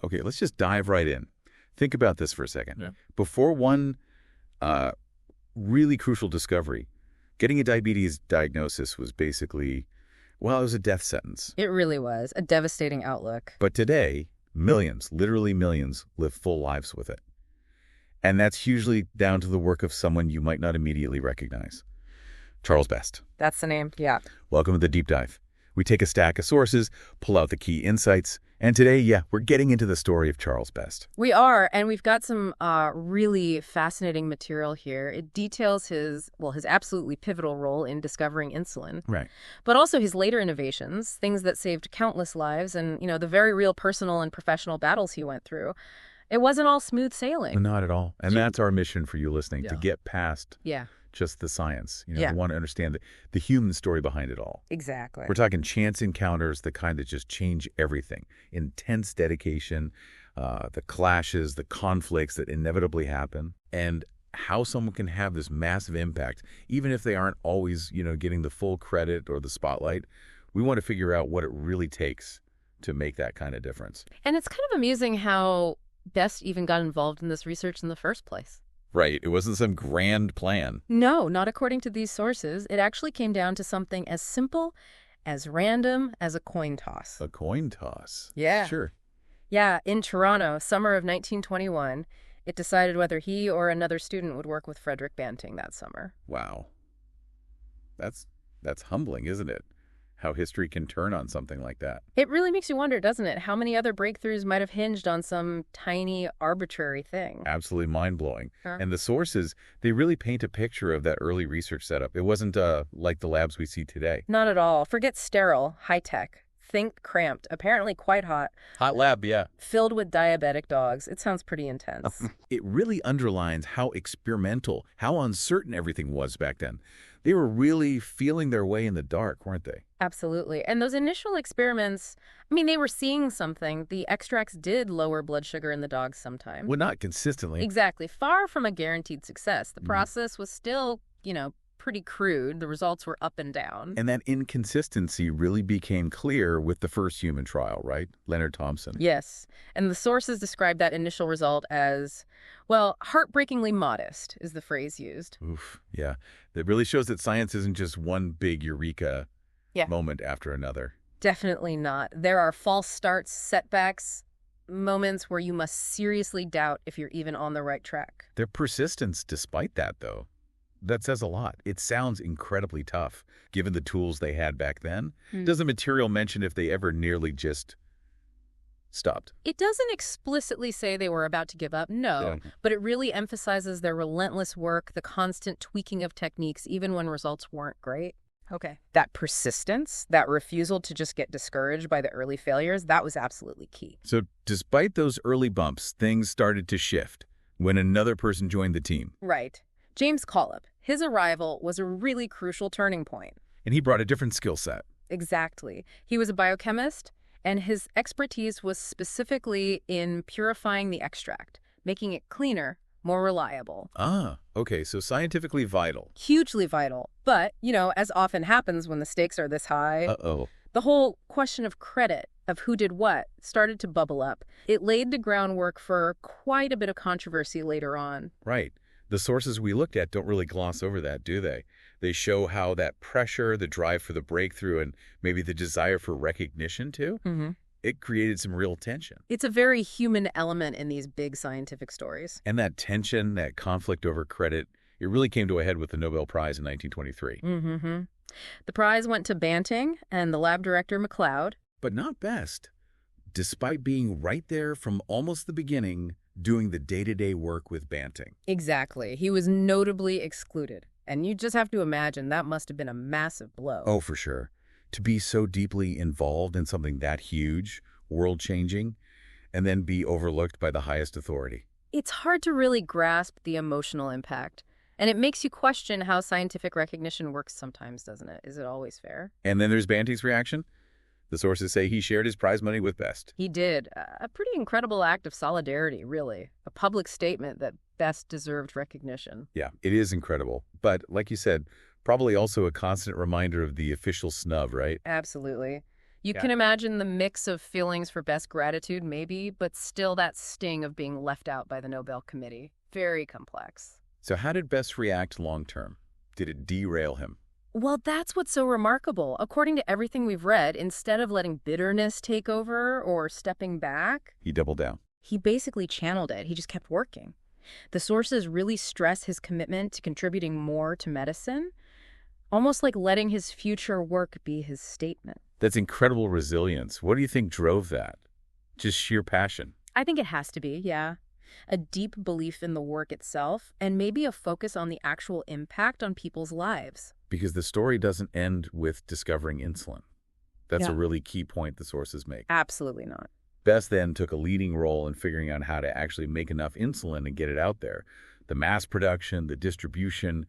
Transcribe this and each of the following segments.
Okay, let's just dive right in. Think about this for a second. Yeah. Before one really crucial discovery, getting a diabetes diagnosis was basically, well, it was a death sentence. It really was a devastating outlook. But today, millions, literally millions, live full lives with it. And that's hugely down to the work of someone you might not immediately recognize. Charles Best. That's the name, yeah. Welcome to the Deep Dive. We take a stack of sources, pull out the key insights, and today, we're getting into the story of Charles Best. We are, and we've got some really fascinating material here. It details his absolutely pivotal role in discovering insulin. Right. But also his later innovations, things that saved countless lives, and, the very real personal and professional battles he went through. It wasn't all smooth sailing. Not at all. And that's our mission for you listening, to get past just the science. We want to understand the human story behind it all. Exactly. We're talking chance encounters, the kind that just change everything. Intense dedication, the clashes, the conflicts that inevitably happen, and how someone can have this massive impact, even if they aren't always, getting the full credit or the spotlight. We want to figure out what it really takes to make that kind of difference. And it's kind of amusing how Best even got involved in this research in the first place. Right. It wasn't some grand plan. No, not according to these sources. It actually came down to something as simple, as random as a coin toss. A coin toss? Yeah. Sure. Yeah, in Toronto, summer of 1921, it decided whether he or another student would work with Frederick Banting that summer. Wow. That's humbling, isn't it? How history can turn on something like that. It really makes you wonder, doesn't it? How many other breakthroughs might have hinged on some tiny, arbitrary thing? Absolutely mind-blowing. And the sources, they really paint a picture of that early research setup. It wasn't like the labs we see today. Not at all. Forget sterile, high-tech. Think cramped, apparently quite hot. Hot lab, yeah. Filled with diabetic dogs. It sounds pretty intense. It really underlines how experimental, how uncertain everything was back then. They were really feeling their way in the dark, weren't they? Absolutely. And those initial experiments, they were seeing something. The extracts did lower blood sugar in the dogs sometimes. Well, not consistently. Exactly. Far from a guaranteed success. The process was still, pretty crude. The results were up and down. And that inconsistency really became clear with the first human trial, right? Leonard Thompson. Yes. And the sources describe that initial result as, heartbreakingly modest is the phrase used. Oof, yeah. That really shows that science isn't just one big eureka moment after another. Definitely not. There are false starts, setbacks, moments where you must seriously doubt if you're even on the right track. Their persistence despite that, though, that says a lot. It sounds incredibly tough, given the tools they had back then. Does the material mention if they ever nearly just stopped? It doesn't explicitly say they were about to give up, no, but it really emphasizes their relentless work, the constant tweaking of techniques, even when results weren't great. Okay. That persistence, that refusal to just get discouraged by the early failures, that was absolutely key. So despite those early bumps, things started to shift when another person joined the team. Right. James Collip. His arrival was a really crucial turning point. And he brought a different skill set. Exactly. He was a biochemist, and his expertise was specifically in purifying the extract, making it cleaner, more reliable. Ah, okay, so scientifically vital. Hugely vital. But, as often happens when the stakes are this high, the whole question of credit, of who did what, started to bubble up. It laid the groundwork for quite a bit of controversy later on. Right. The sources we looked at don't really gloss over that, do they? They show how that pressure, the drive for the breakthrough, and maybe the desire for recognition, too, it created some real tension. It's a very human element in these big scientific stories. And that tension, that conflict over credit, it really came to a head with the Nobel Prize in 1923. The prize went to Banting and the lab director McLeod. But not Best. Despite being right there from almost the beginning, doing the day-to-day work with Banting. Exactly. He was notably excluded. And you just have to imagine that must have been a massive blow. Oh, for sure. To be so deeply involved in something that huge, world-changing, and then be overlooked by the highest authority. It's hard to really grasp the emotional impact. And it makes you question how scientific recognition works sometimes, doesn't it? Is it always fair? And then there's Banting's reaction. The sources say he shared his prize money with Best. He did. A pretty incredible act of solidarity, really. A public statement that Best deserved recognition. Yeah, it is incredible. But like you said, probably also a constant reminder of the official snub, right? Absolutely. You can imagine the mix of feelings for Best's gratitude, maybe, but still that sting of being left out by the Nobel Committee. Very complex. So how did Best react long term? Did it derail him? Well, that's what's so remarkable. According to everything we've read, instead of letting bitterness take over or stepping back, He doubled down. he basically channeled it. He just kept working. The sources really stress his commitment to contributing more to medicine, almost like letting his future work be his statement. That's incredible resilience. What do you think drove that? Just sheer passion? I think it has to be, yeah. A deep belief in the work itself, and maybe a focus on the actual impact on people's lives. Because the story doesn't end with discovering insulin. That's Yeah. a really key point the sources make. Absolutely not. Best then took a leading role in figuring out how to actually make enough insulin and get it out there. The mass production, the distribution,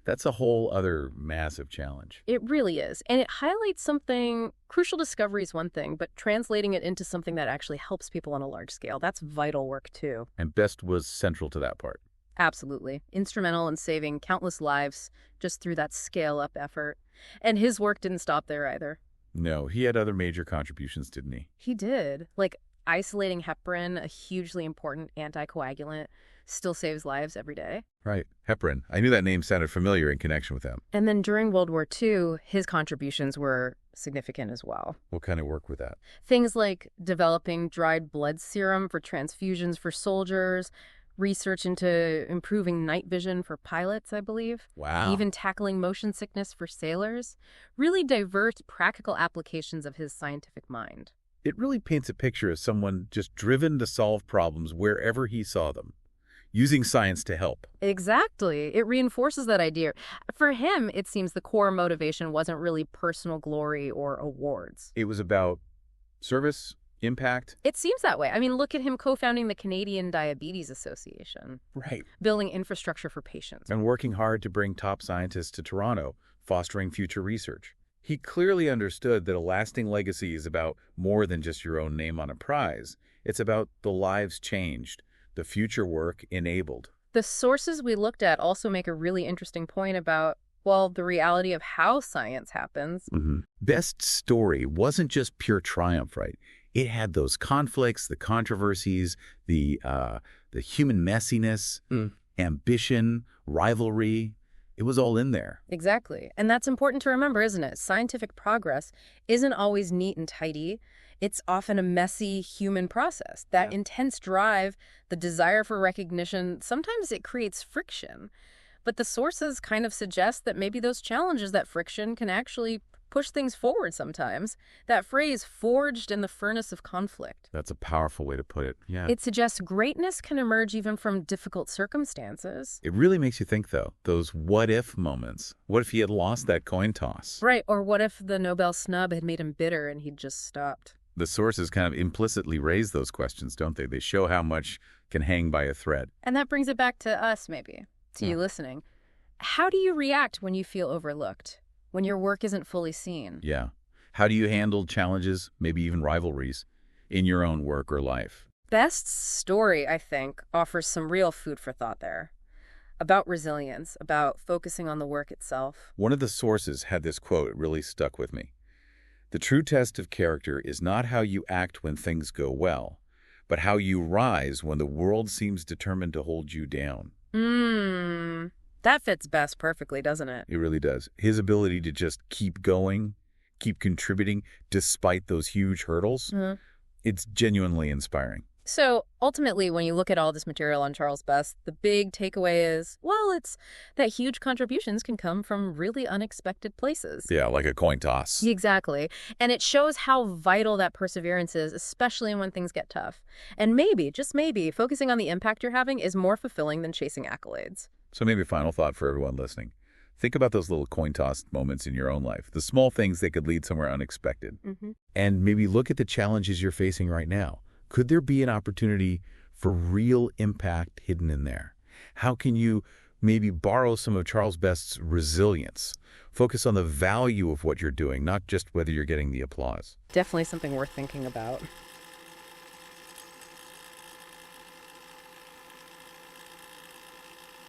that's a whole other massive challenge. It really is. And it highlights something, crucial discovery is one thing, but translating it into something that actually helps people on a large scale, that's vital work too. And Best was central to that part. Absolutely. Instrumental in saving countless lives just through that scale-up effort. And his work didn't stop there either. No, he had other major contributions, didn't he? He did. Like isolating heparin, a hugely important anticoagulant, still saves lives every day. Right. Heparin. I knew that name sounded familiar in connection with him. And then during World War II, his contributions were significant as well. What kind of work with that? Things like developing dried blood serum for transfusions for soldiers, research into improving night vision for pilots, I believe. Wow. Even tackling motion sickness for sailors. Really diverse, practical applications of his scientific mind. It really paints a picture of someone just driven to solve problems wherever he saw them, using science to help. Exactly. It reinforces that idea. For him, it seems the core motivation wasn't really personal glory or awards. It was about service, impact. It seems that way. I mean, look at him co-founding the Canadian Diabetes Association, Right. building infrastructure for patients. And working hard to bring top scientists to Toronto, fostering future research. He clearly understood that a lasting legacy is about more than just your own name on a prize. It's about the lives changed, the future work enabled. The sources we looked at also make a really interesting point about, well, the reality of how science happens. Best's story wasn't just pure triumph, right? It had those conflicts, the controversies, the human messiness, ambition, rivalry. It was all in there. Exactly. And that's important to remember, isn't it? Scientific progress isn't always neat and tidy. It's often a messy human process. That intense drive, the desire for recognition, sometimes it creates friction. But the sources kind of suggest that maybe those challenges, that friction, can actually push things forward sometimes. That phrase, forged in the furnace of conflict. That's a powerful way to put it. Yeah. It suggests greatness can emerge even from difficult circumstances. It really makes you think, though, those what-if moments. What if he had lost that coin toss? Right, or what if the Nobel snub had made him bitter and he'd just stopped? The sources kind of implicitly raise those questions, don't they? They show how much can hang by a thread. And that brings it back to us, maybe, to you listening. How do you react when you feel overlooked? When your work isn't fully seen? Yeah. How do you handle challenges, maybe even rivalries, in your own work or life? Best's story, I think, offers some real food for thought there. About resilience, about focusing on the work itself. One of the sources had this quote. It really stuck with me. The true test of character is not how you act when things go well, but how you rise when the world seems determined to hold you down. That fits Best perfectly, doesn't it? It really does. His ability to just keep going, keep contributing despite those huge hurdles, it's genuinely inspiring. So ultimately, when you look at all this material on Charles Best, the big takeaway is, well, it's that huge contributions can come from really unexpected places. Yeah, like a coin toss. Exactly. And it shows how vital that perseverance is, especially when things get tough. And maybe, just maybe, focusing on the impact you're having is more fulfilling than chasing accolades. So maybe a final thought for everyone listening. Think about those little coin toss moments in your own life, the small things that could lead somewhere unexpected. And maybe look at the challenges you're facing right now. Could there be an opportunity for real impact hidden in there? How can you maybe borrow some of Charles Best's resilience? Focus on the value of what you're doing, not just whether you're getting the applause. Definitely something worth thinking about.